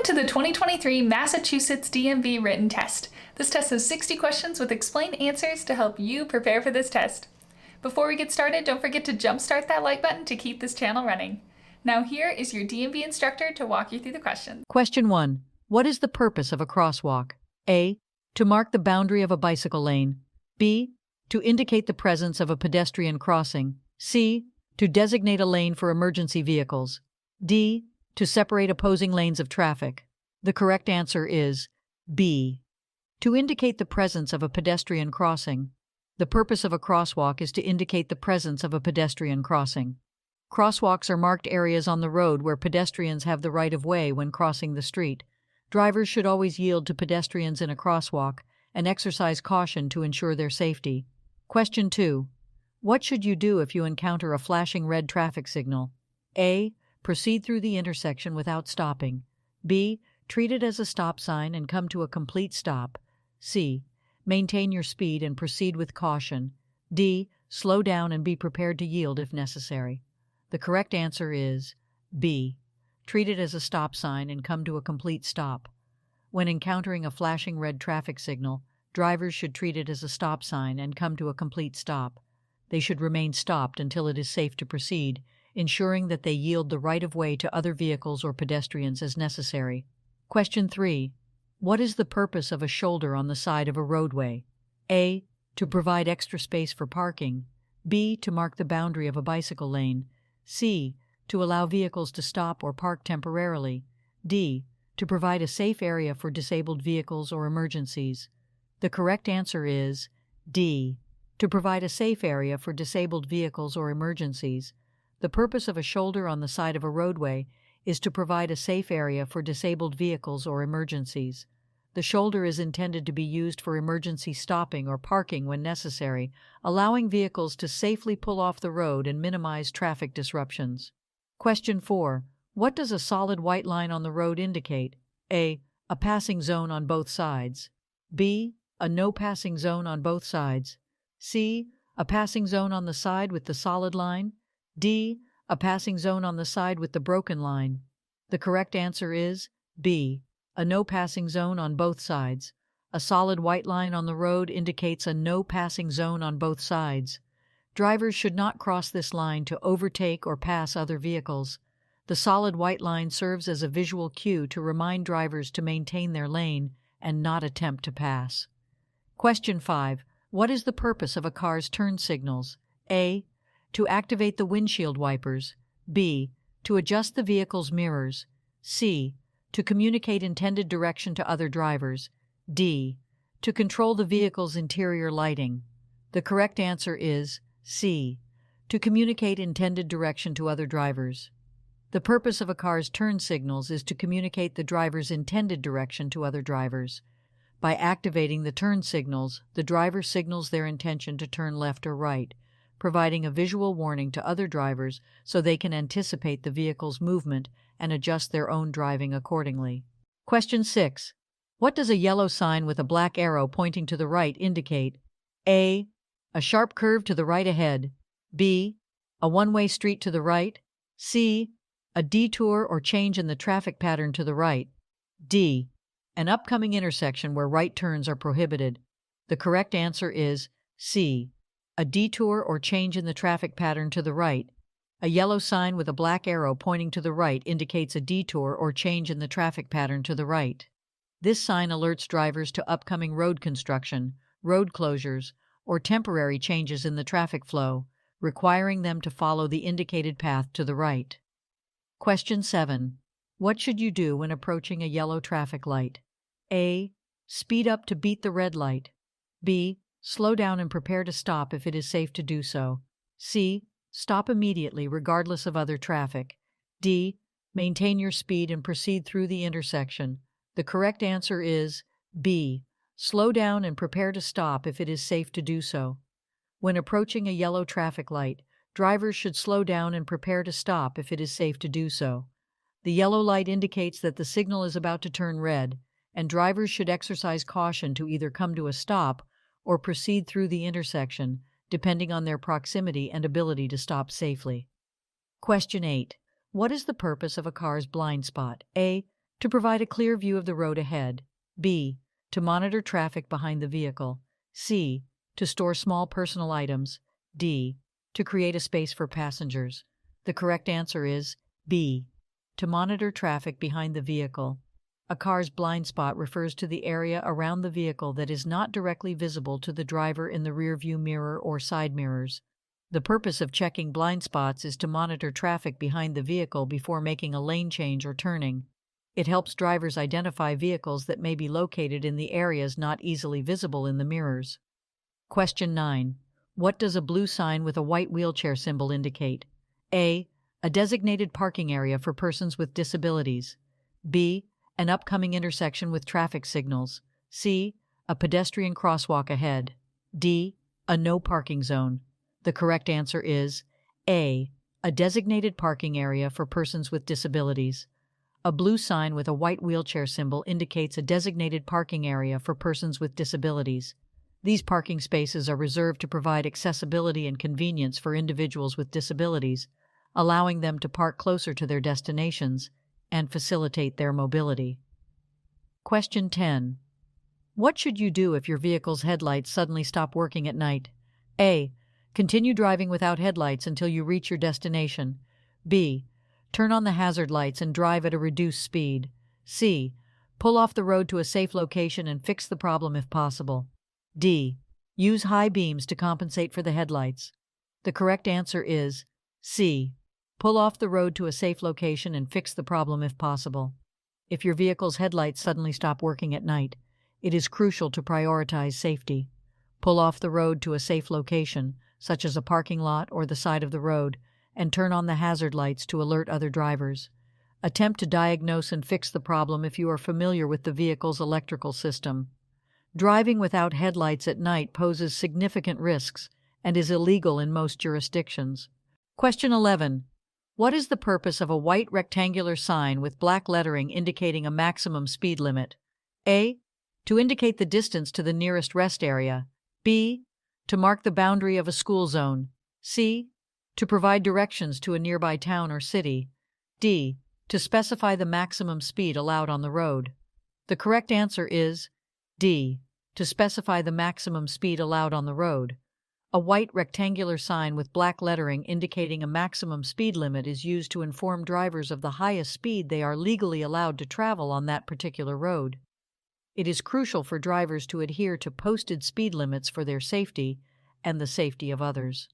to the 2023 Massachusetts DMV written test. This test has 60 questions with explained answers to help you prepare for this test. Before we get started, don't forget to jumpstart that like button to keep this channel running. Now here is your DMV instructor to walk you through the questions. Question 1. What is the purpose of a crosswalk? A. To mark the boundary of a bicycle lane. B. To indicate the presence of a pedestrian crossing. C. To designate a lane for emergency vehicles. D. To separate opposing lanes of traffic. The correct answer is B. To indicate the presence of a pedestrian crossing. The purpose of a crosswalk is to indicate the presence of a pedestrian crossing. Crosswalks are marked areas on the road where pedestrians have the right of way when crossing the street. Drivers should always yield to pedestrians in a crosswalk and exercise caution to ensure their safety. Question 2. What should you do if you encounter a flashing red traffic signal? A. Proceed through the intersection without stopping. B. Treat it as a stop sign and come to a complete stop. C. Maintain your speed and proceed with caution. D. Slow down and be prepared to yield if necessary. The correct answer is B. Treat it as a stop sign and come to a complete stop. When encountering a flashing red traffic signal, drivers should treat it as a stop sign and come to a complete stop. They should remain stopped until it is safe to proceed, ensuring that they yield the right of way to other vehicles or pedestrians as necessary. Question 3. What is the purpose of a shoulder on the side of a roadway? A. To provide extra space for parking. B. To mark the boundary of a bicycle lane. C. To allow vehicles to stop or park temporarily. D. To provide a safe area for disabled vehicles or emergencies. The correct answer is D. To provide a safe area for disabled vehicles or emergencies. The purpose of a shoulder on the side of a roadway is to provide a safe area for disabled vehicles or emergencies. The shoulder is intended to be used for emergency stopping or parking when necessary, allowing vehicles to safely pull off the road and minimize traffic disruptions. Question 4. What does a solid white line on the road indicate? A. A passing zone on both sides. B. A no passing zone on both sides. C. A passing zone on the side with the solid line. D. A passing zone on the side with the broken line. The correct answer is B. A no passing zone on both sides. A solid white line on the road indicates a no passing zone on both sides. Drivers should not cross this line to overtake or pass other vehicles. The solid white line serves as a visual cue to remind drivers to maintain their lane and not attempt to pass. Question 5. What is the purpose of a car's turn signals? A. To activate the windshield wipers. B. To adjust the vehicle's mirrors. C. To communicate intended direction to other drivers. D. To control the vehicle's interior lighting. The correct answer is C. To communicate intended direction to other drivers. The purpose of a car's turn signals is to communicate the driver's intended direction to other drivers. By activating the turn signals, the driver signals their intention to turn left or right, providing a visual warning to other drivers so they can anticipate the vehicle's movement and adjust their own driving accordingly. Question 6. What does a yellow sign with a black arrow pointing to the right indicate? A. A sharp curve to the right ahead. B. A one-way street to the right. C. A detour or change in the traffic pattern to the right. D. An upcoming intersection where right turns are prohibited. The correct answer is C. A detour or change in the traffic pattern to the right. A yellow sign with a black arrow pointing to the right indicates a detour or change in the traffic pattern to the right. This sign alerts drivers to upcoming road construction, road closures, or temporary changes in the traffic flow, requiring them to follow the indicated path to the right. Question 7. What should you do when approaching a yellow traffic light? A. Speed up to beat the red light. B. Slow down and prepare to stop if it is safe to do so. C. Stop immediately regardless of other traffic. D. Maintain your speed and proceed through the intersection. The correct answer is B. Slow down and prepare to stop if it is safe to do so. When approaching a yellow traffic light, drivers should slow down and prepare to stop if it is safe to do so. The yellow light indicates that the signal is about to turn red, and drivers should exercise caution to either come to a stop or proceed through the intersection, depending on their proximity and ability to stop safely. Question 8. What is the purpose of a car's blind spot? A. To provide a clear view of the road ahead. B. To monitor traffic behind the vehicle. C. To store small personal items. D. To create a space for passengers. The correct answer is B. To monitor traffic behind the vehicle. A car's blind spot refers to the area around the vehicle that is not directly visible to the driver in the rearview mirror or side mirrors. The purpose of checking blind spots is to monitor traffic behind the vehicle before making a lane change or turning. It helps drivers identify vehicles that may be located in the areas not easily visible in the mirrors. Question 9. What does a blue sign with a white wheelchair symbol indicate? A. A designated parking area for persons with disabilities. B. An upcoming intersection with traffic signals. C. A pedestrian crosswalk ahead. D. A no parking zone. The correct answer is A. A designated parking area for persons with disabilities. A blue sign with a white wheelchair symbol indicates a designated parking area for persons with disabilities. These parking spaces are reserved to provide accessibility and convenience for individuals with disabilities, allowing them to park closer to their destinations and facilitate their mobility. Question 10. What should you do if your vehicle's headlights suddenly stop working at night? A. Continue driving without headlights until you reach your destination. B. Turn on the hazard lights and drive at a reduced speed. C. Pull off the road to a safe location and fix the problem if possible. D. Use high beams to compensate for the headlights. The correct answer is C. Pull off the road to a safe location and fix the problem if possible. If your vehicle's headlights suddenly stop working at night, it is crucial to prioritize safety. Pull off the road to a safe location, such as a parking lot or the side of the road, and turn on the hazard lights to alert other drivers. Attempt to diagnose and fix the problem if you are familiar with the vehicle's electrical system. Driving without headlights at night poses significant risks and is illegal in most jurisdictions. Question 11. What is the purpose of a white rectangular sign with black lettering indicating a maximum speed limit? A. To indicate the distance to the nearest rest area. B. To mark the boundary of a school zone. C. To provide directions to a nearby town or city. D. To specify the maximum speed allowed on the road. The correct answer is D. To specify the maximum speed allowed on the road. A white rectangular sign with black lettering indicating a maximum speed limit is used to inform drivers of the highest speed they are legally allowed to travel on that particular road. It is crucial for drivers to adhere to posted speed limits for their safety and the safety of others.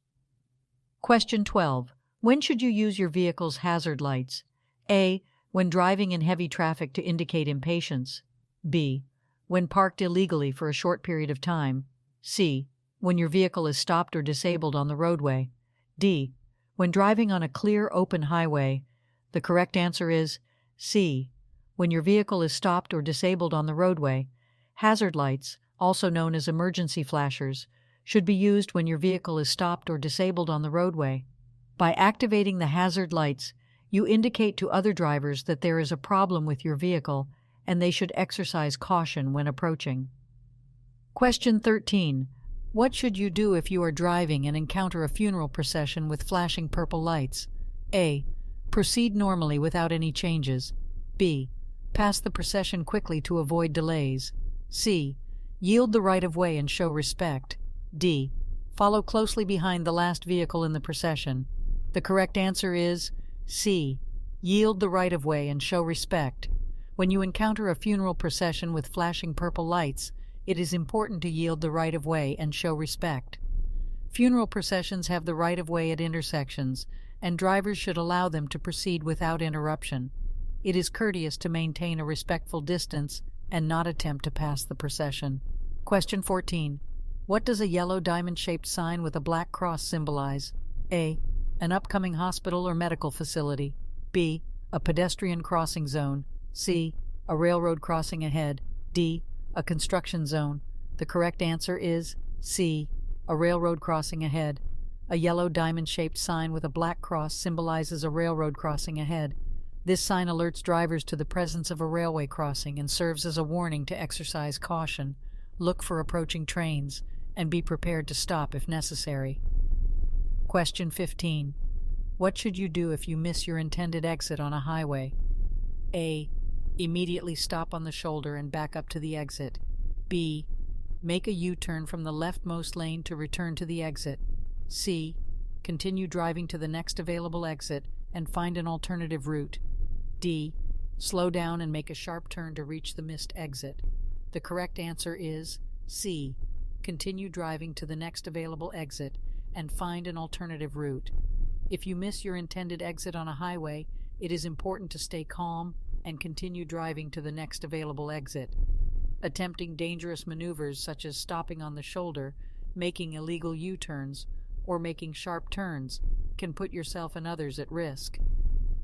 Question 12. When should you use your vehicle's hazard lights? A. When driving in heavy traffic to indicate impatience. B. When parked illegally for a short period of time. C. When your vehicle is stopped or disabled on the roadway. D. When driving on a clear, open highway. The correct answer is C. When your vehicle is stopped or disabled on the roadway. Hazard lights, also known as emergency flashers, should be used when your vehicle is stopped or disabled on the roadway. By activating the hazard lights, you indicate to other drivers that there is a problem with your vehicle and they should exercise caution when approaching. Question 13. What should you do if you are driving and encounter a funeral procession with flashing purple lights? A. Proceed normally without any changes. B. Pass the procession quickly to avoid delays. C. Yield the right-of-way and show respect. D. Follow closely behind the last vehicle in the procession. The correct answer is C. Yield the right-of-way and show respect. When you encounter a funeral procession with flashing purple lights, it is important to yield the right-of-way and show respect. Funeral processions have the right-of-way at intersections, and drivers should allow them to proceed without interruption. It is courteous to maintain a respectful distance and not attempt to pass the procession. Question 14. What does a yellow diamond-shaped sign with a black cross symbolize? A. An upcoming hospital or medical facility. B. A pedestrian crossing zone. C. A railroad crossing ahead. D. A construction zone. The correct answer is C. A railroad crossing ahead. A yellow diamond-shaped sign with a black cross symbolizes a railroad crossing ahead. This sign alerts drivers to the presence of a railway crossing and serves as a warning to exercise caution, look for approaching trains, and be prepared to stop if necessary. Question 15. What should you do if you miss your intended exit on a highway? A. Immediately stop on the shoulder and back up to the exit. B. Make a U-turn from the leftmost lane to return to the exit. C. Continue driving to the next available exit and find an alternative route. D. Slow down and make a sharp turn to reach the missed exit. The correct answer is C. Continue driving to the next available exit and find an alternative route. If you miss your intended exit on a highway, it is important to stay calm and continue driving to the next available exit. Attempting dangerous maneuvers such as stopping on the shoulder, making illegal U-turns, or making sharp turns can put yourself and others at risk.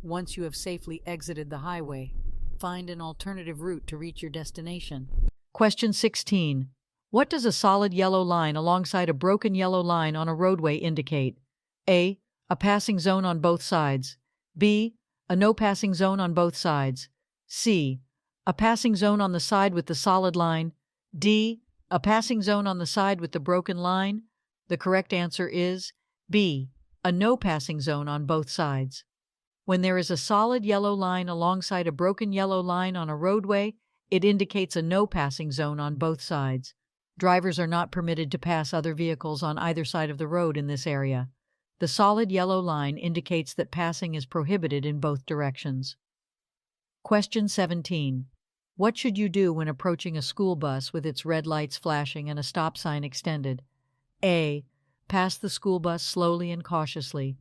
Once you have safely exited the highway, find an alternative route to reach your destination. Question 16. What does a solid yellow line alongside a broken yellow line on a roadway indicate? A. A passing zone on both sides. B. A no passing zone on both sides. C. A passing zone on the side with the solid line. D. A passing zone on the side with the broken line. The correct answer is B. A no passing zone on both sides. When there is a solid yellow line alongside a broken yellow line on a roadway, it indicates a no passing zone on both sides. Drivers are not permitted to pass other vehicles on either side of the road in this area. The solid yellow line indicates that passing is prohibited in both directions. Question 17. What should you do when approaching a school bus with its red lights flashing and a stop sign extended? A. Pass the school bus slowly and cautiously.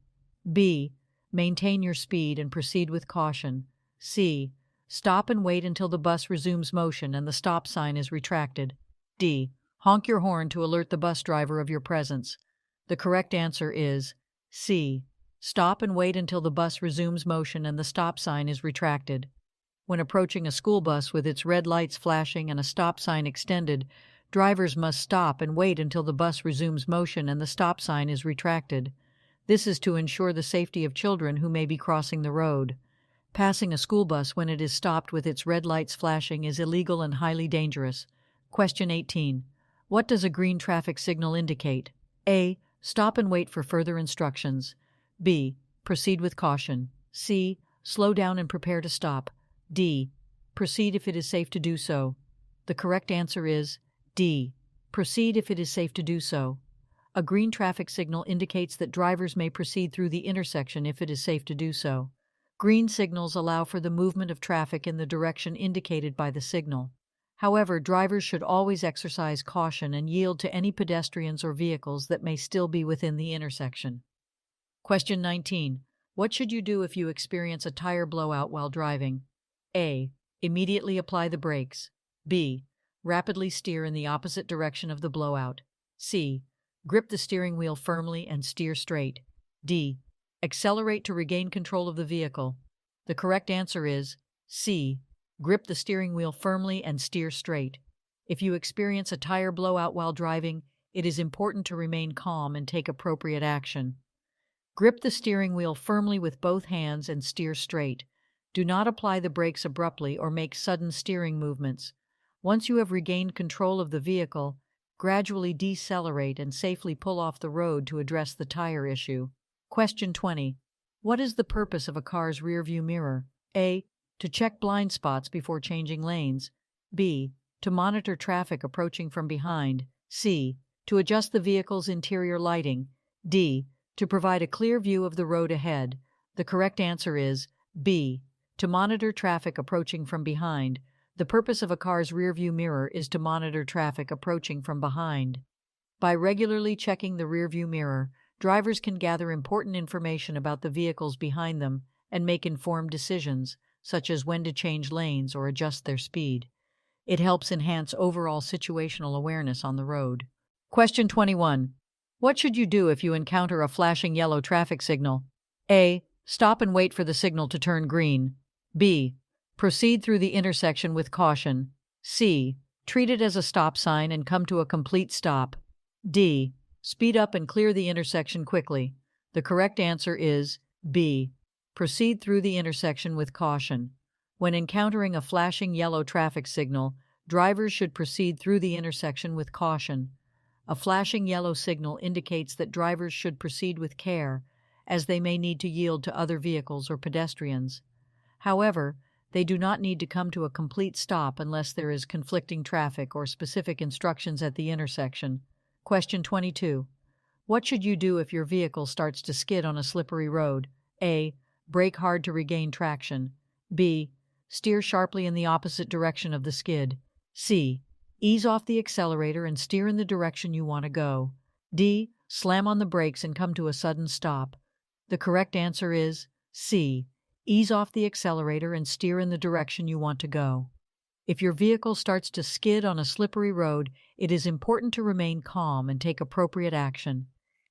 B. Maintain your speed and proceed with caution. C. Stop and wait until the bus resumes motion and the stop sign is retracted. D. Honk your horn to alert the bus driver of your presence. The correct answer is C. Stop and wait until the bus resumes motion and the stop sign is retracted. When approaching a school bus with its red lights flashing and a stop sign extended, drivers must stop and wait until the bus resumes motion and the stop sign is retracted. This is to ensure the safety of children who may be crossing the road. Passing a school bus when it is stopped with its red lights flashing is illegal and highly dangerous. Question 18. What does a green traffic signal indicate? A. Stop and wait for further instructions. B. Proceed with caution. C. Slow down and prepare to stop. D. Proceed if it is safe to do so. The correct answer is D. Proceed if it is safe to do so. A green traffic signal indicates that drivers may proceed through the intersection if it is safe to do so. Green signals allow for the movement of traffic in the direction indicated by the signal. However, drivers should always exercise caution and yield to any pedestrians or vehicles that may still be within the intersection. Question 19. What should you do if you experience a tire blowout while driving? A. Immediately apply the brakes. B. Rapidly steer in the opposite direction of the blowout. C. Grip the steering wheel firmly and steer straight. D. Accelerate to regain control of the vehicle. The correct answer is C. Grip the steering wheel firmly and steer straight. If you experience a tire blowout while driving, it is important to remain calm and take appropriate action. Grip the steering wheel firmly with both hands and steer straight. Do not apply the brakes abruptly or make sudden steering movements. Once you have regained control of the vehicle, gradually decelerate and safely pull off the road to address the tire issue. Question 20. What is the purpose of a car's rearview mirror? A. To check blind spots before changing lanes. B. To monitor traffic approaching from behind. C. To adjust the vehicle's interior lighting. D. To provide a clear view of the road ahead. The correct answer is B. To monitor traffic approaching from behind. The purpose of a car's rearview mirror is to monitor traffic approaching from behind. By regularly checking the rearview mirror, drivers can gather important information about the vehicles behind them and make informed decisions, such as when to change lanes or adjust their speed. It helps enhance overall situational awareness on the road. Question 21. What should you do if you encounter a flashing yellow traffic signal? A. Stop and wait for the signal to turn green. B. Proceed through the intersection with caution. C. Treat it as a stop sign and come to a complete stop. D. Speed up and clear the intersection quickly. The correct answer is B. Proceed through the intersection with caution. When encountering a flashing yellow traffic signal, drivers should proceed through the intersection with caution. A flashing yellow signal indicates that drivers should proceed with care, as they may need to yield to other vehicles or pedestrians. However, They do not need to come to a complete stop unless there is conflicting traffic or specific instructions at the intersection. Question 22. What should you do if your vehicle starts to skid on a slippery road? A. Brake hard to regain traction. B. Steer sharply in the opposite direction of the skid. C. Ease off the accelerator and steer in the direction you want to go. D. Slam on the brakes and come to a sudden stop. The correct answer is C. Ease off the accelerator and steer in the direction you want to go. If your vehicle starts to skid on a slippery road, it is important to remain calm and take appropriate action.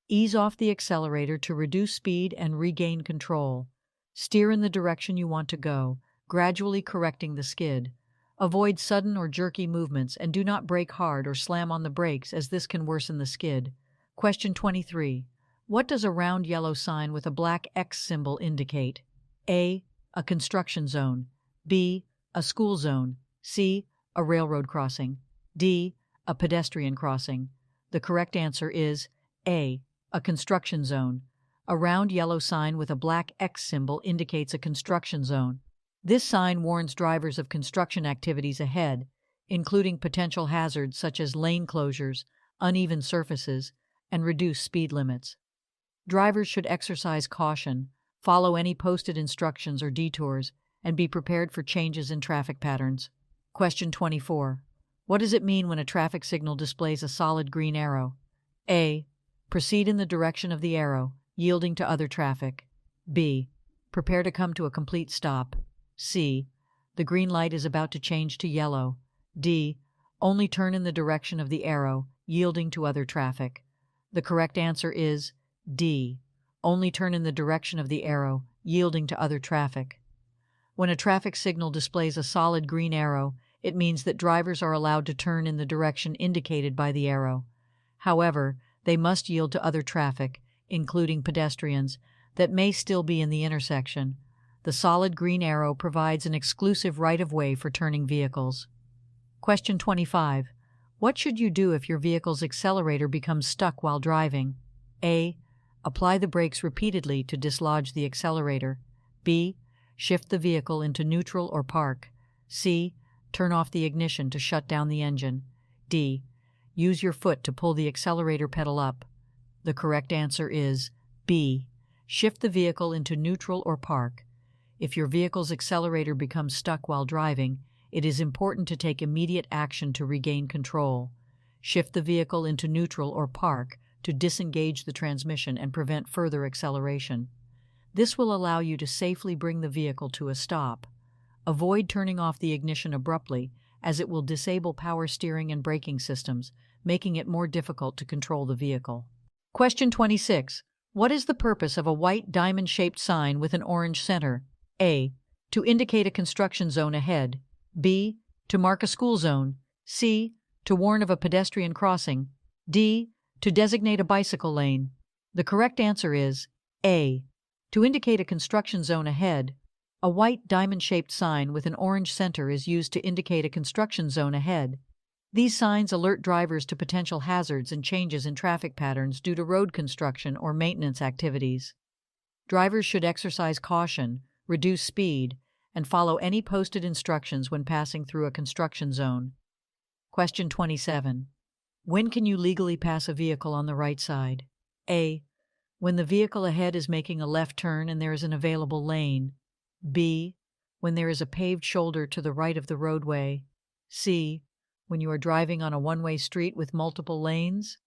Ease off the accelerator to reduce speed and regain control. Steer in the direction you want to go, gradually correcting the skid. Avoid sudden or jerky movements and do not brake hard or slam on the brakes, as this can worsen the skid. Question 23. What does a round yellow sign with a black X symbol indicate? A. A construction zone. B. A school zone. C. A railroad crossing. D. A pedestrian crossing. The correct answer is A. A construction zone. A round yellow sign with a black X symbol indicates a construction zone. This sign warns drivers of construction activities ahead, including potential hazards such as lane closures, uneven surfaces, and reduced speed limits. Drivers should exercise caution, follow any posted instructions or detours, and be prepared for changes in traffic patterns. Question 24. What does it mean when a traffic signal displays a solid green arrow? A. Proceed in the direction of the arrow, yielding to other traffic. B. Prepare to come to a complete stop. C. The green light is about to change to yellow. D. Only turn in the direction of the arrow, yielding to other traffic. The correct answer is D. Only turn in the direction of the arrow, yielding to other traffic. When a traffic signal displays a solid green arrow, it means that drivers are allowed to turn in the direction indicated by the arrow. However, they must yield to other traffic, including pedestrians, that may still be in the intersection. The solid green arrow provides an exclusive right-of-way for turning vehicles. Question 25. What should you do if your vehicle's accelerator becomes stuck while driving? A. Apply the brakes repeatedly to dislodge the accelerator. B. Shift the vehicle into neutral or park. C. Turn off the ignition to shut down the engine. D. Use your foot to pull the accelerator pedal up. The correct answer is B. Shift the vehicle into neutral or park. If your vehicle's accelerator becomes stuck while driving, it is important to take immediate action to regain control. Shift the vehicle into neutral or park to disengage the transmission and prevent further acceleration. This will allow you to safely bring the vehicle to a stop. Avoid turning off the ignition abruptly, as it will disable power steering and braking systems, making it more difficult to control the vehicle. Question 26. What is the purpose of a white diamond-shaped sign with an orange center? A. To indicate a construction zone ahead. B. To mark a school zone. C. To warn of a pedestrian crossing. D. To designate a bicycle lane. The correct answer is A. To indicate a construction zone ahead. A white diamond-shaped sign with an orange center is used to indicate a construction zone ahead. These signs alert drivers to potential hazards and changes in traffic patterns due to road construction or maintenance activities. Drivers should exercise caution, reduce speed, and follow any posted instructions when passing through a construction zone. Question 27. When can you legally pass a vehicle on the right side? A. When the vehicle ahead is making a left turn and there is an available lane. B. When there is a paved shoulder to the right of the roadway. C. When you are driving on a one-way street with multiple lanes.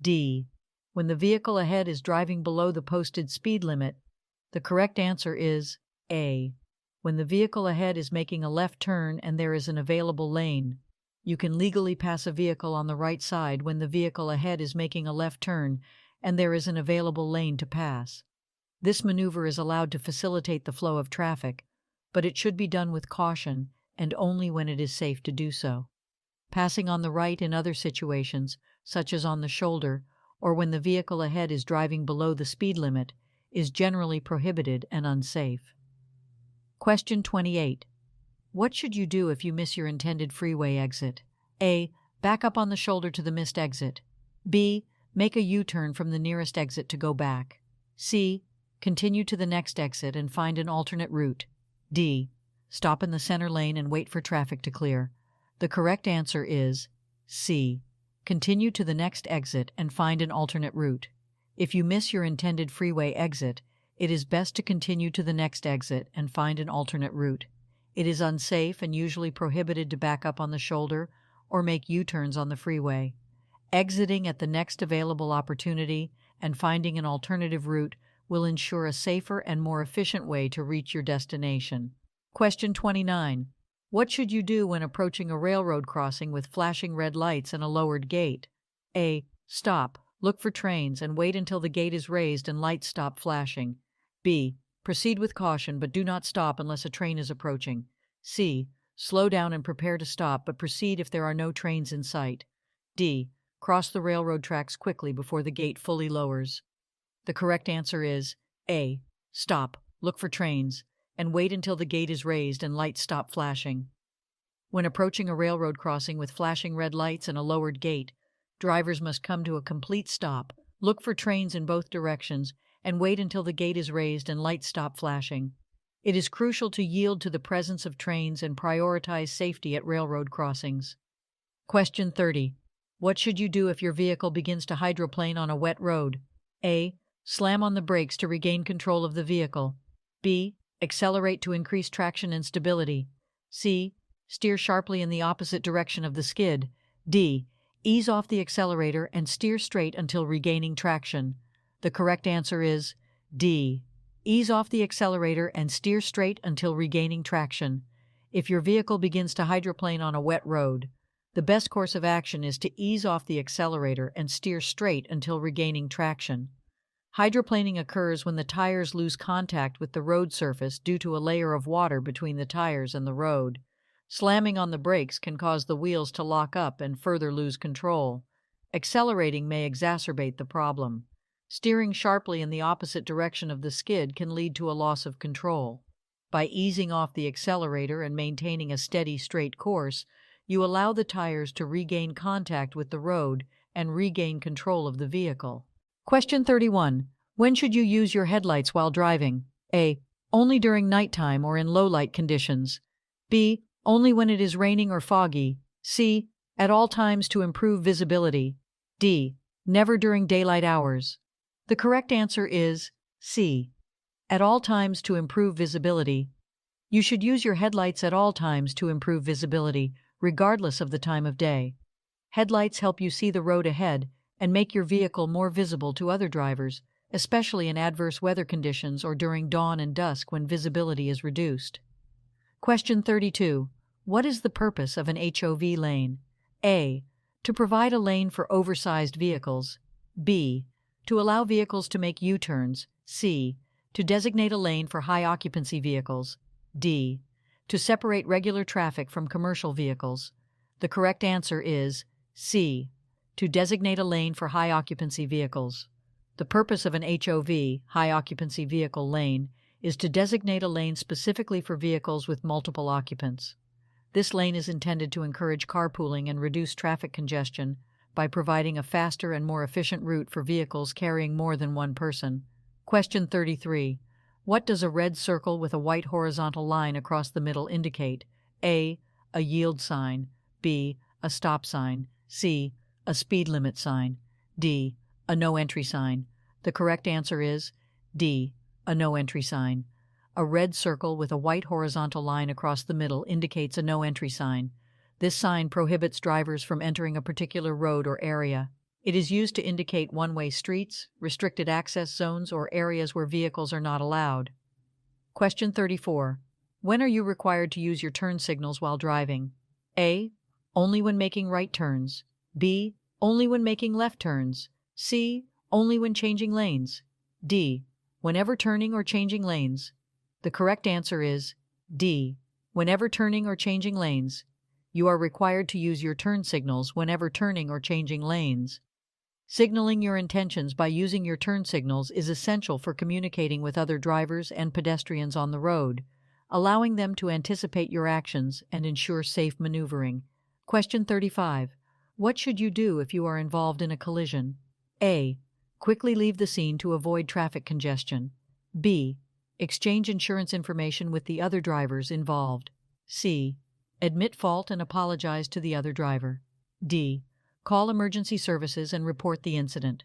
D. When the vehicle ahead is driving below the posted speed limit. The correct answer is A. When the vehicle ahead is making a left turn and there is an available lane. You can legally pass a vehicle on the right side when the vehicle ahead is making a left turn and there is an available lane to pass. This maneuver is allowed to facilitate the flow of traffic, but it should be done with caution and only when it is safe to do so. Passing on the right in other situations, such as on the shoulder or when the vehicle ahead is driving below the speed limit, is generally prohibited and unsafe. Question 28. What should you do if you miss your intended freeway exit? A. Back up on the shoulder to the missed exit. B. Make a U-turn from the nearest exit to go back. C. Continue to the next exit and find an alternate route. D. Stop in the center lane and wait for traffic to clear. The correct answer is C. Continue to the next exit and find an alternate route. If you miss your intended freeway exit, it is best to continue to the next exit and find an alternate route. It is unsafe and usually prohibited to back up on the shoulder or make U-turns on the freeway. Exiting at the next available opportunity and finding an alternative route will ensure a safer and more efficient way to reach your destination. Question 29. What should you do when approaching a railroad crossing with flashing red lights and a lowered gate? A. Stop, look for trains, and wait until the gate is raised and lights stop flashing. B. Proceed with caution but do not stop unless a train is approaching. C. Slow down and prepare to stop but proceed if there are no trains in sight. D. Cross the railroad tracks quickly before the gate fully lowers. The correct answer is A. Stop, look for trains, and wait until the gate is raised and lights stop flashing. When approaching a railroad crossing with flashing red lights and a lowered gate, drivers must come to a complete stop, look for trains in both directions, and wait until the gate is raised and lights stop flashing. It is crucial to yield to the presence of trains and prioritize safety at railroad crossings. Question 30. What should you do if your vehicle begins to hydroplane on a wet road? A. Slam on the brakes to regain control of the vehicle. B. Accelerate to increase traction and stability. C. Steer sharply in the opposite direction of the skid. D. Ease off the accelerator and steer straight until regaining traction. The correct answer is D. Ease off the accelerator and steer straight until regaining traction. If your vehicle begins to hydroplane on a wet road, the best course of action is to ease off the accelerator and steer straight until regaining traction. Hydroplaning occurs when the tires lose contact with the road surface due to a layer of water between the tires and the road. Slamming on the brakes can cause the wheels to lock up and further lose control. Accelerating may exacerbate the problem. Steering sharply in the opposite direction of the skid can lead to a loss of control. By easing off the accelerator and maintaining a steady, straight course, you allow the tires to regain contact with the road and regain control of the vehicle. Question 31. When should you use your headlights while driving? A. Only during nighttime or in low light conditions. B. Only when it is raining or foggy. C. At all times to improve visibility. D. Never during daylight hours. The correct answer is C. At all times to improve visibility. You should use your headlights at all times to improve visibility, regardless of the time of day. Headlights help you see the road ahead and make your vehicle more visible to other drivers, especially in adverse weather conditions or during dawn and dusk when visibility is reduced. Question 32. What is the purpose of an HOV lane? A. To provide a lane for oversized vehicles. B. To allow vehicles to make U-turns. C. To designate a lane for high-occupancy vehicles. D. To separate regular traffic from commercial vehicles. The correct answer is C. To designate a lane for high-occupancy vehicles. The purpose of an HOV, high-occupancy vehicle lane, is to designate a lane specifically for vehicles with multiple occupants. This lane is intended to encourage carpooling and reduce traffic congestion by providing a faster and more efficient route for vehicles carrying more than one person. Question 33. What does a red circle with a white horizontal line across the middle indicate? A. A yield sign. B. A stop sign. C. A speed limit sign. D. A no entry sign. The correct answer is D. A no entry sign. A red circle with a white horizontal line across the middle indicates a no entry sign. This sign prohibits drivers from entering a particular road or area. It is used to indicate one-way streets, restricted access zones, or areas where vehicles are not allowed. Question 34. When are you required to use your turn signals while driving? A. Only when making right turns. B. Only when making left turns. C. Only when changing lanes. D. Whenever turning or changing lanes. The correct answer is D. Whenever turning or changing lanes. You are required to use your turn signals whenever turning or changing lanes. Signaling your intentions by using your turn signals is essential for communicating with other drivers and pedestrians on the road, allowing them to anticipate your actions and ensure safe maneuvering. Question 35. What should you do if you are involved in a collision? A. Quickly leave the scene to avoid traffic congestion. B. Exchange insurance information with the other drivers involved. C. Admit fault and apologize to the other driver. D. Call emergency services and report the incident.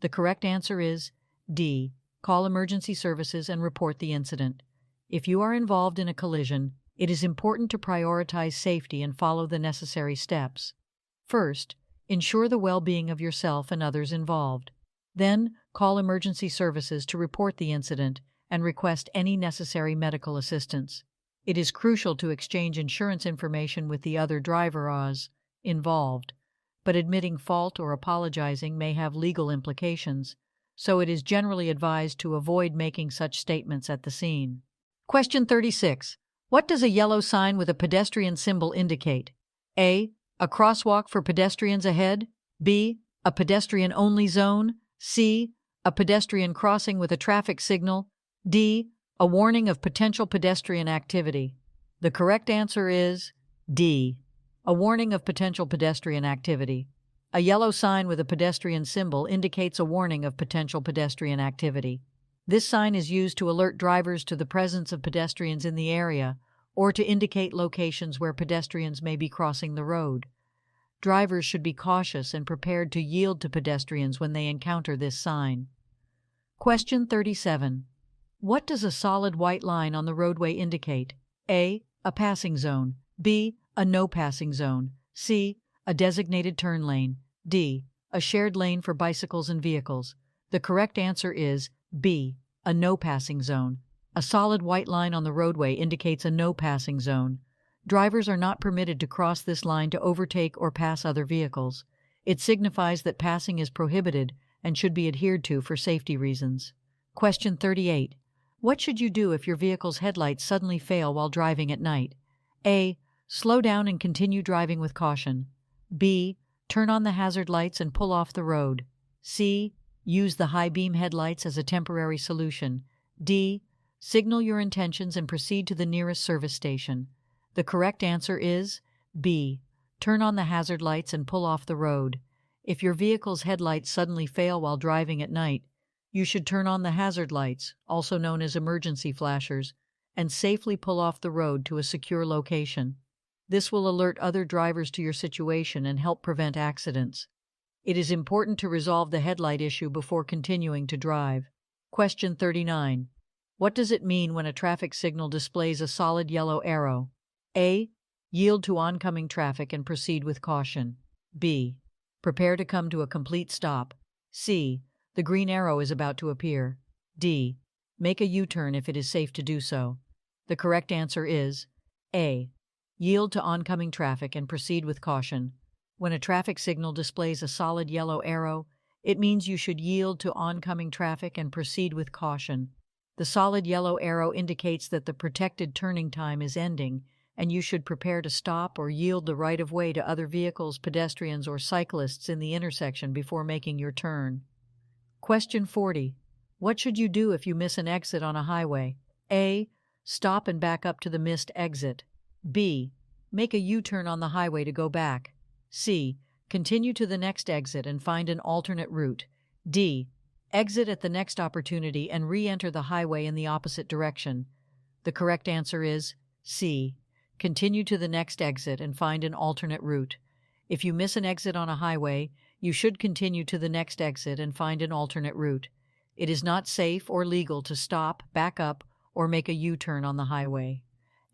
The correct answer is D. Call emergency services and report the incident. If you are involved in a collision, it is important to prioritize safety and follow the necessary steps. First, ensure the well-being of yourself and others involved. Then, call emergency services to report the incident and request any necessary medical assistance. It is crucial to exchange insurance information with the other drivers involved, but admitting fault or apologizing may have legal implications, so it is generally advised to avoid making such statements at the scene. Question 36. What does a yellow sign with a pedestrian symbol indicate? A. A crosswalk for pedestrians ahead. B. A pedestrian-only zone. C. A pedestrian crossing with a traffic signal. D. A warning of potential pedestrian activity. The correct answer is D. A warning of potential pedestrian activity. A yellow sign with a pedestrian symbol indicates a warning of potential pedestrian activity. This sign is used to alert drivers to the presence of pedestrians in the area or to indicate locations where pedestrians may be crossing the road. Drivers should be cautious and prepared to yield to pedestrians when they encounter this sign. Question 37. What does a solid white line on the roadway indicate? A. A passing zone. B. A no passing zone. C. A designated turn lane. D. A shared lane for bicycles and vehicles. The correct answer is B. A no passing zone. A solid white line on the roadway indicates a no passing zone. Drivers are not permitted to cross this line to overtake or pass other vehicles. It signifies that passing is prohibited and should be adhered to for safety reasons. Question 38. What should you do if your vehicle's headlights suddenly fail while driving at night? A. Slow down and continue driving with caution. B. Turn on the hazard lights and pull off the road. C. Use the high beam headlights as a temporary solution. D. Signal your intentions and proceed to the nearest service station. The correct answer is B. Turn on the hazard lights and pull off the road. If your vehicle's headlights suddenly fail while driving at night, you should turn on the hazard lights, also known as emergency flashers, and safely pull off the road to a secure location. This will alert other drivers to your situation and help prevent accidents. It is important to resolve the headlight issue before continuing to drive. Question 39. What does it mean when a traffic signal displays a solid yellow arrow? A. Yield to oncoming traffic and proceed with caution. B. Prepare to come to a complete stop. C. The green arrow is about to appear. D. Make a U-turn if it is safe to do so. The correct answer is A. Yield to oncoming traffic and proceed with caution. When a traffic signal displays a solid yellow arrow, it means you should yield to oncoming traffic and proceed with caution. The solid yellow arrow indicates that the protected turning time is ending, and you should prepare to stop or yield the right-of-way to other vehicles, pedestrians, or cyclists in the intersection before making your turn. Question 40. What should you do if you miss an exit on a highway? A. Stop and back up to the missed exit. B. Make a U-turn on the highway to go back. C. Continue to the next exit and find an alternate route. D. Exit at the next opportunity and re-enter the highway in the opposite direction. The correct answer is C. Continue to the next exit and find an alternate route. If you miss an exit on a highway, you should continue to the next exit and find an alternate route. It is not safe or legal to stop, back up, or make a U-turn on the highway.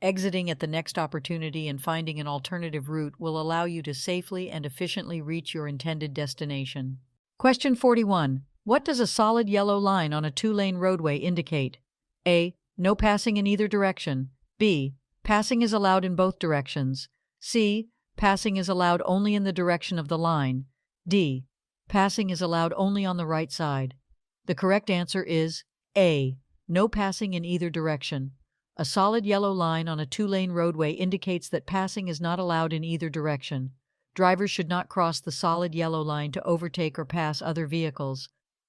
Exiting at the next opportunity and finding an alternative route will allow you to safely and efficiently reach your intended destination. Question 41. What does a solid yellow line on a two-lane roadway indicate? A. No passing in either direction. B. Passing is allowed in both directions. C. Passing is allowed only in the direction of the line. D. Passing is allowed only on the right side. The correct answer is A. No passing in either direction. A solid yellow line on a two-lane roadway indicates that passing is not allowed in either direction. Drivers should not cross the solid yellow line to overtake or pass other vehicles.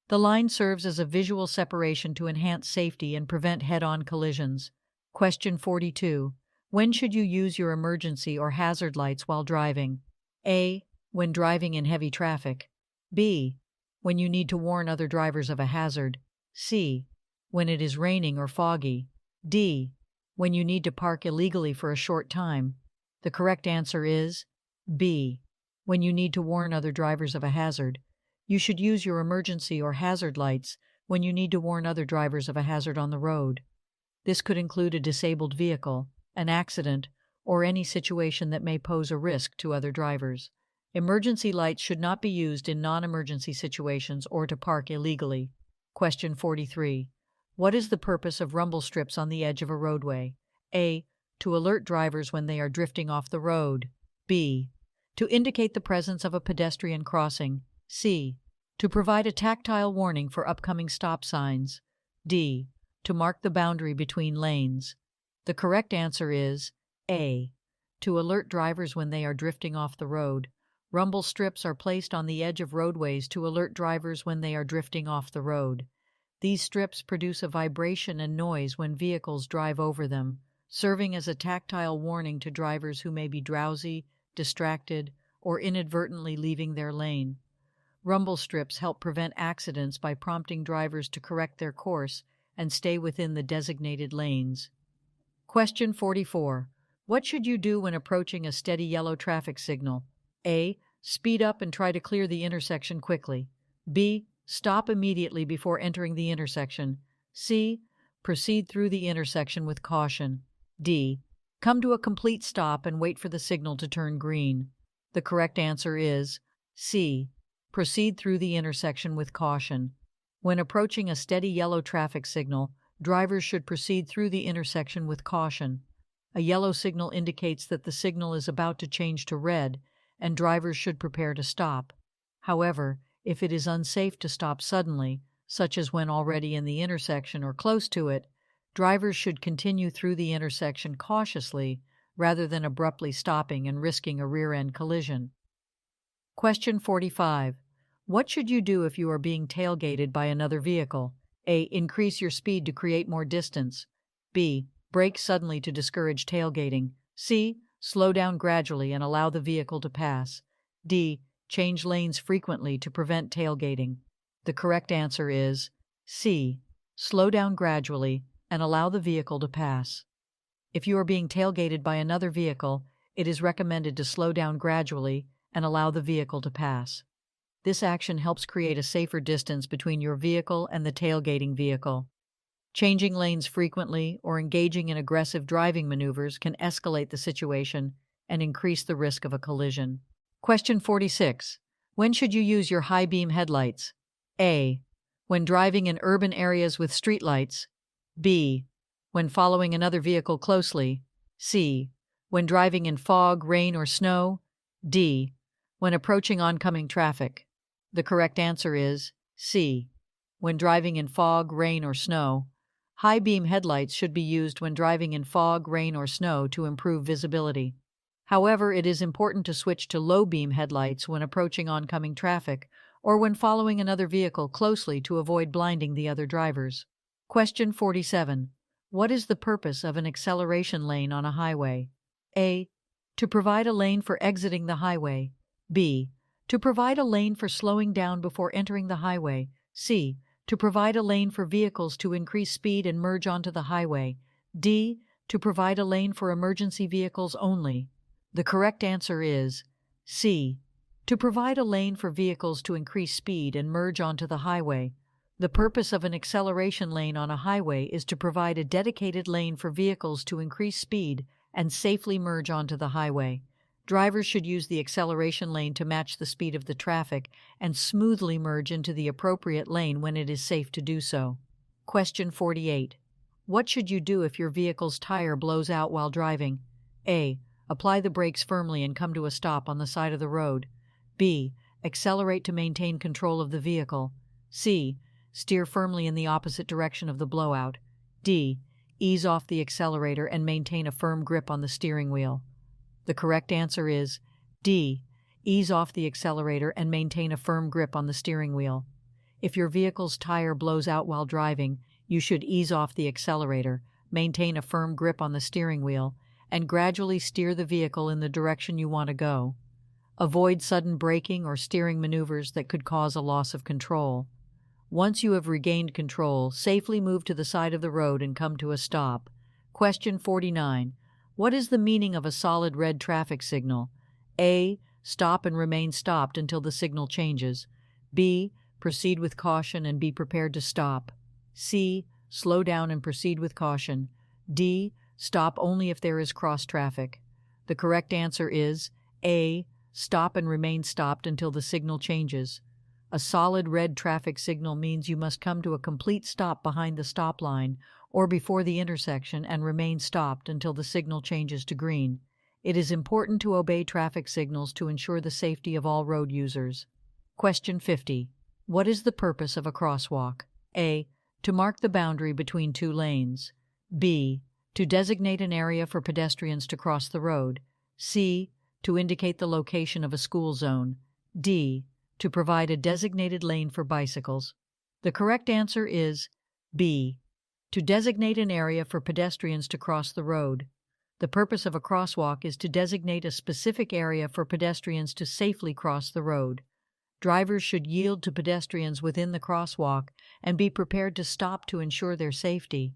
The line serves as a visual separation to enhance safety and prevent head-on collisions. Question 42. When should you use your emergency or hazard lights while driving? A. When driving in heavy traffic. B. When you need to warn other drivers of a hazard. C. when it is raining or foggy. D. When you need to park illegally for a short time. The correct answer is B. When you need to warn other drivers of a hazard. You should use your emergency or hazard lights when you need to warn other drivers of a hazard on the road. This could include a disabled vehicle, an accident, or any situation that may pose a risk to other drivers. Emergency lights should not be used in non-emergency situations or to park illegally. Question 43. What is the purpose of rumble strips on the edge of a roadway? A. To alert drivers when they are drifting off the road. B. To indicate the presence of a pedestrian crossing. C. To provide a tactile warning for upcoming stop signs. D. To mark the boundary between lanes. The correct answer is A. To alert drivers when they are drifting off the road. Rumble strips are placed on the edge of roadways to alert drivers when they are drifting off the road. These strips produce a vibration and noise when vehicles drive over them, serving as a tactile warning to drivers who may be drowsy, distracted, or inadvertently leaving their lane. Rumble strips help prevent accidents by prompting drivers to correct their course and stay within the designated lanes. Question 44. What should you do when approaching a steady yellow traffic signal? A. Speed up and try to clear the intersection quickly. B. Stop immediately before entering the intersection. C. Proceed through the intersection with caution. D. Come to a complete stop and wait for the signal to turn green. The correct answer is C. Proceed through the intersection with caution. When approaching a steady yellow traffic signal, drivers should proceed through the intersection with caution. A yellow signal indicates that the signal is about to change to red, and drivers should prepare to stop. However, if it is unsafe to stop suddenly, such as when already in the intersection or close to it, drivers should continue through the intersection cautiously rather than abruptly stopping and risking a rear-end collision. Question 45. What should you do if you are being tailgated by another vehicle? A. Increase your speed to create more distance. B. Brake suddenly to discourage tailgating. C. Slow down gradually and allow the vehicle to pass. D. Change lanes frequently to prevent tailgating. The correct answer is C. Slow down gradually and allow the vehicle to pass. If you are being tailgated by another vehicle, it is recommended to slow down gradually and allow the vehicle to pass. This action helps create a safer distance between your vehicle and the tailgating vehicle. Changing lanes frequently or engaging in aggressive driving maneuvers can escalate the situation and increase the risk of a collision. Question 46. When should you use your high beam headlights? A. When driving in urban areas with streetlights. B. When following another vehicle closely. C. When driving in fog, rain, or snow. D. When approaching oncoming traffic. The correct answer is C. When driving in fog, rain, or snow. High beam headlights should be used when driving in fog, rain, or snow to improve visibility. However, it is important to switch to low beam headlights when approaching oncoming traffic or when following another vehicle closely to avoid blinding the other drivers. Question 47. What is the purpose of an acceleration lane on a highway? A. To provide a lane for exiting the highway. B. To provide a lane for slowing down before entering the highway. C. To provide a lane for vehicles to increase speed and merge onto the highway. D. To provide a lane for emergency vehicles only. The correct answer is C. To provide a lane for vehicles to increase speed and merge onto the highway. The purpose of an acceleration lane on a highway is to provide a dedicated lane for vehicles to increase speed and safely merge onto the highway. Drivers should use the acceleration lane to match the speed of the traffic and smoothly merge into the appropriate lane when it is safe to do so. Question 48. What should you do if your vehicle's tire blows out while driving? A. Apply the brakes firmly and come to a stop on the side of the road. B. Accelerate to maintain control of the vehicle. C. Steer firmly in the opposite direction of the blowout. D. Ease off the accelerator and maintain a firm grip on the steering wheel. The correct answer is D. Ease off the accelerator and maintain a firm grip on the steering wheel. If your vehicle's tire blows out while driving, you should ease off the accelerator, maintain a firm grip on the steering wheel, and gradually steer the vehicle in the direction you want to go. Avoid sudden braking or steering maneuvers that could cause a loss of control. Once you have regained control, safely move to the side of the road and come to a stop. Question 49. What is the meaning of a solid red traffic signal? A. Stop and remain stopped until the signal changes. B. Proceed with caution and be prepared to stop. C. Slow down and proceed with caution. D. Stop only if there is cross traffic. The correct answer is A. Stop and remain stopped until the signal changes. A solid red traffic signal means you must come to a complete stop behind the stop line or before the intersection and remain stopped until the signal changes to green. It is important to obey traffic signals to ensure the safety of all road users. Question 50. What is the purpose of a crosswalk? A. To mark the boundary between two lanes. B. To designate an area for pedestrians to cross the road. C. To indicate the location of a school zone. D. To provide a designated lane for bicycles. The correct answer is B. To designate an area for pedestrians to cross the road. The purpose of a crosswalk is to designate a specific area for pedestrians to safely cross the road. Drivers should yield to pedestrians within the crosswalk and be prepared to stop to ensure their safety.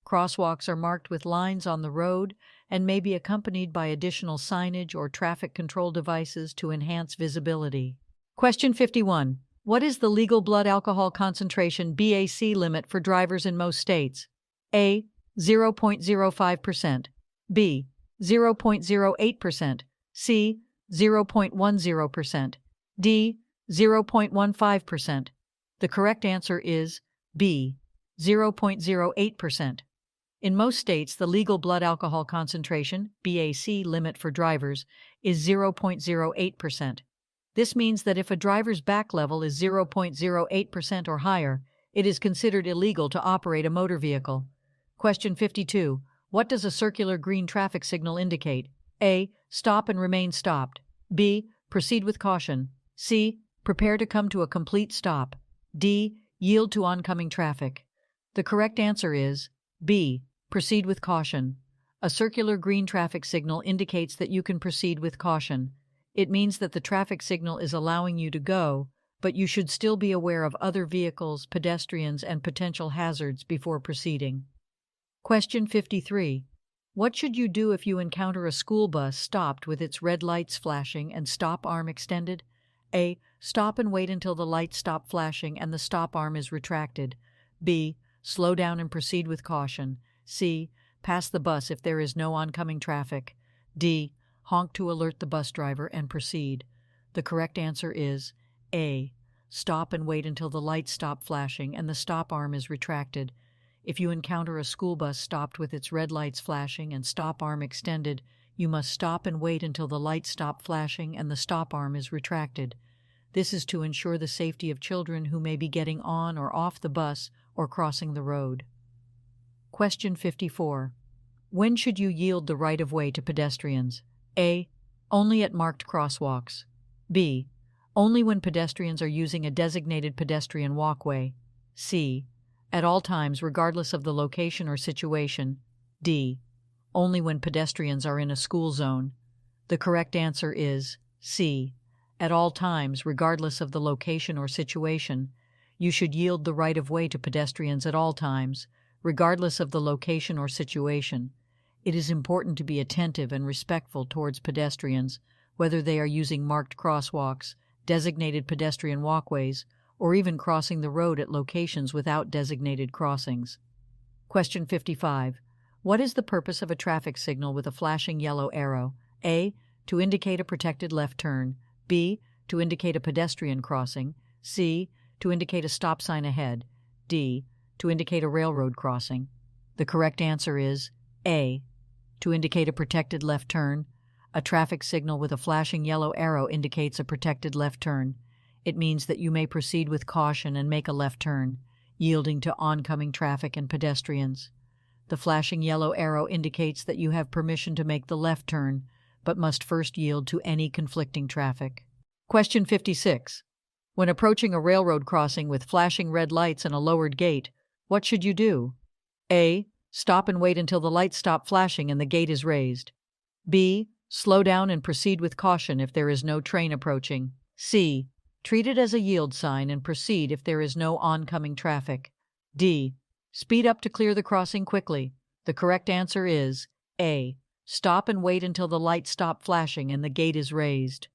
Crosswalks are marked with lines on the road and may be accompanied by additional signage or traffic control devices to enhance visibility. Question 51. What is the legal blood alcohol concentration (BAC) limit for drivers in most states? A. 0.05%. B. 0.08%. C. 0.10%. D. 0.15%. The correct answer is B. 0.08%. In most states, the legal blood alcohol concentration (BAC) limit for drivers is 0.08%. This means that if a driver's back level is 0.08% or higher, it is considered illegal to operate a motor vehicle. Question 52. What does a circular green traffic signal indicate? A. Stop and remain stopped. B. Proceed with caution. C. Prepare to come to a complete stop. D. Yield to oncoming traffic. The correct answer is B. Proceed with caution. A circular green traffic signal indicates that you can proceed with caution. It means that the traffic signal is allowing you to go, but you should still be aware of other vehicles, pedestrians, and potential hazards before proceeding. Question 53. What should you do if you encounter a school bus stopped with its red lights flashing and stop arm extended? A. Stop and wait until the lights stop flashing and the stop arm is retracted. B. Slow down and proceed with caution. C. Pass the bus if there is no oncoming traffic. D. Honk to alert the bus driver and proceed. The correct answer is A. Stop and wait until the lights stop flashing and the stop arm is retracted. If you encounter a school bus stopped with its red lights flashing and stop arm extended, you must stop and wait until the lights stop flashing and the stop arm is retracted. This is to ensure the safety of children who may be getting on or off the bus or crossing the road. Question 54. When should you yield the right-of-way to pedestrians? A. Only at marked crosswalks. B. Only when pedestrians are using a designated pedestrian walkway. C. At all times, regardless of the location or situation. D. Only when pedestrians are in a school zone. The correct answer is C. At all times, regardless of the location or situation. You should yield the right-of-way to pedestrians at all times, regardless of the location or situation. It is important to be attentive and respectful towards pedestrians, whether they are using marked crosswalks, designated pedestrian walkways, or even crossing the road at locations without designated crossings. Question 55. What is the purpose of a traffic signal with a flashing yellow arrow? A. To indicate a protected left turn. B. To indicate a pedestrian crossing. C. To indicate a stop sign ahead. D. To indicate a railroad crossing. The correct answer is A. To indicate a protected left turn. A traffic signal with a flashing yellow arrow indicates a protected left turn. It means that you may proceed with caution and make a left turn, yielding to oncoming traffic and pedestrians. The flashing yellow arrow indicates that you have permission to make the left turn, but must first yield to any conflicting traffic. Question 56. When approaching a railroad crossing with flashing red lights and a lowered gate, what should you do? A. Stop and wait until the lights stop flashing and the gate is raised. B. Slow down and proceed with caution if there is no train approaching. C. Treat it as a yield sign and proceed if there is no oncoming traffic. D. Speed up to clear the crossing quickly. The correct answer is A. Stop and wait until the lights stop flashing and the gate is raised.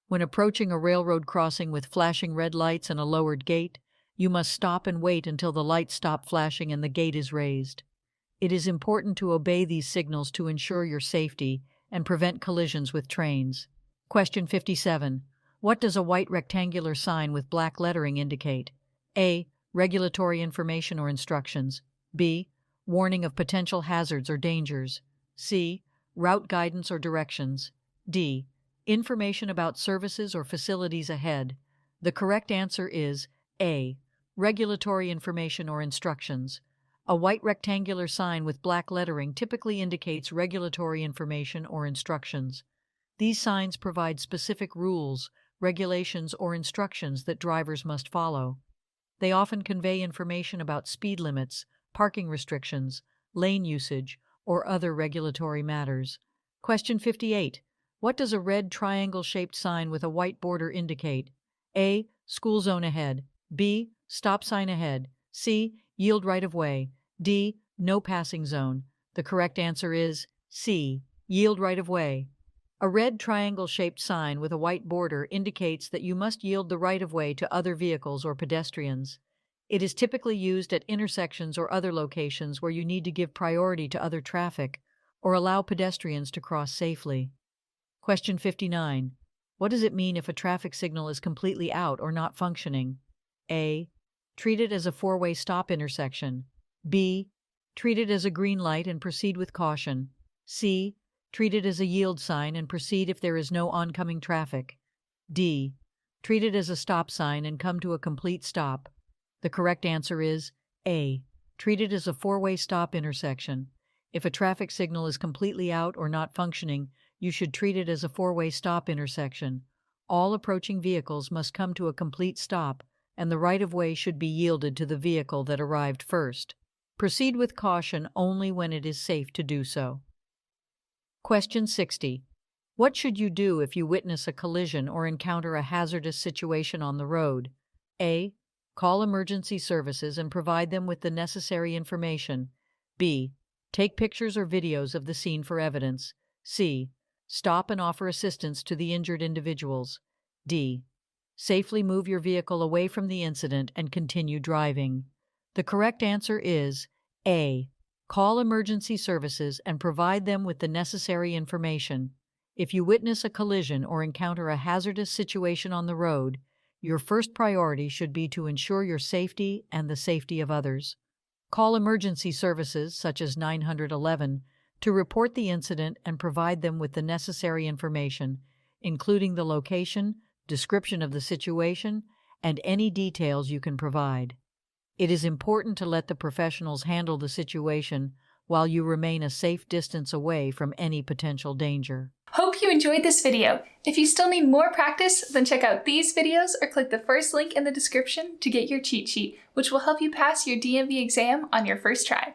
When approaching a railroad crossing with flashing red lights and a lowered gate, you must stop and wait until the lights stop flashing and the gate is raised. It is important to obey these signals to ensure your safety and prevent collisions with trains. Question 57. What does a white rectangular sign with black lettering indicate? A. Regulatory information or instructions. B. Warning of potential hazards or dangers. C. Route guidance or directions. D. Information about services or facilities ahead. The correct answer is A. Regulatory information or instructions. A white rectangular sign with black lettering typically indicates regulatory information or instructions. These signs provide specific rules, regulations, or instructions that drivers must follow. They often convey information about speed limits, parking restrictions, lane usage, or other regulatory matters. Question 58. What does a red triangle-shaped sign with a white border indicate? A. School zone ahead. B. Stop sign ahead. C. Yield right of way. D. No passing zone. The correct answer is C. Yield right of way. A red triangle-shaped sign with a white border indicates that you must yield the right of way to other vehicles or pedestrians. It is typically used at intersections or other locations where you need to give priority to other traffic or allow pedestrians to cross safely. Question 59. What does it mean if a traffic signal is completely out or not functioning? A. Treat it as a four-way stop intersection. B. Treat it as a green light and proceed with caution. C. Treat it as a yield sign and proceed if there is no oncoming traffic. D. Treat it as a stop sign and come to a complete stop. The correct answer is A. Treat it as a four-way stop intersection. If a traffic signal is completely out or not functioning, you should treat it as a four-way stop intersection. All approaching vehicles must come to a complete stop, and the right-of-way should be yielded to the vehicle that arrived first. Proceed with caution only when it is safe to do so. Question 60. What should you do if you witness a collision or encounter a hazardous situation on the road? A. Call emergency services and provide them with the necessary information. B. Take pictures or videos of the scene for evidence. C. Stop and offer assistance to the injured individuals. D. Safely move your vehicle away from the incident and continue driving. The correct answer is A. Call emergency services and provide them with the necessary information. If you witness a collision or encounter a hazardous situation on the road, your first priority should be to ensure your safety and the safety of others. Call emergency services, such as 911, to report the incident and provide them with the necessary information, including the location, description of the situation, and any details you can provide. It is important to let the professionals handle the situation while you remain a safe distance away from any potential danger. Hope you enjoyed this video. If you still need more practice, then check out these videos or click the first link in the description to get your cheat sheet, which will help you pass your DMV exam on your first try.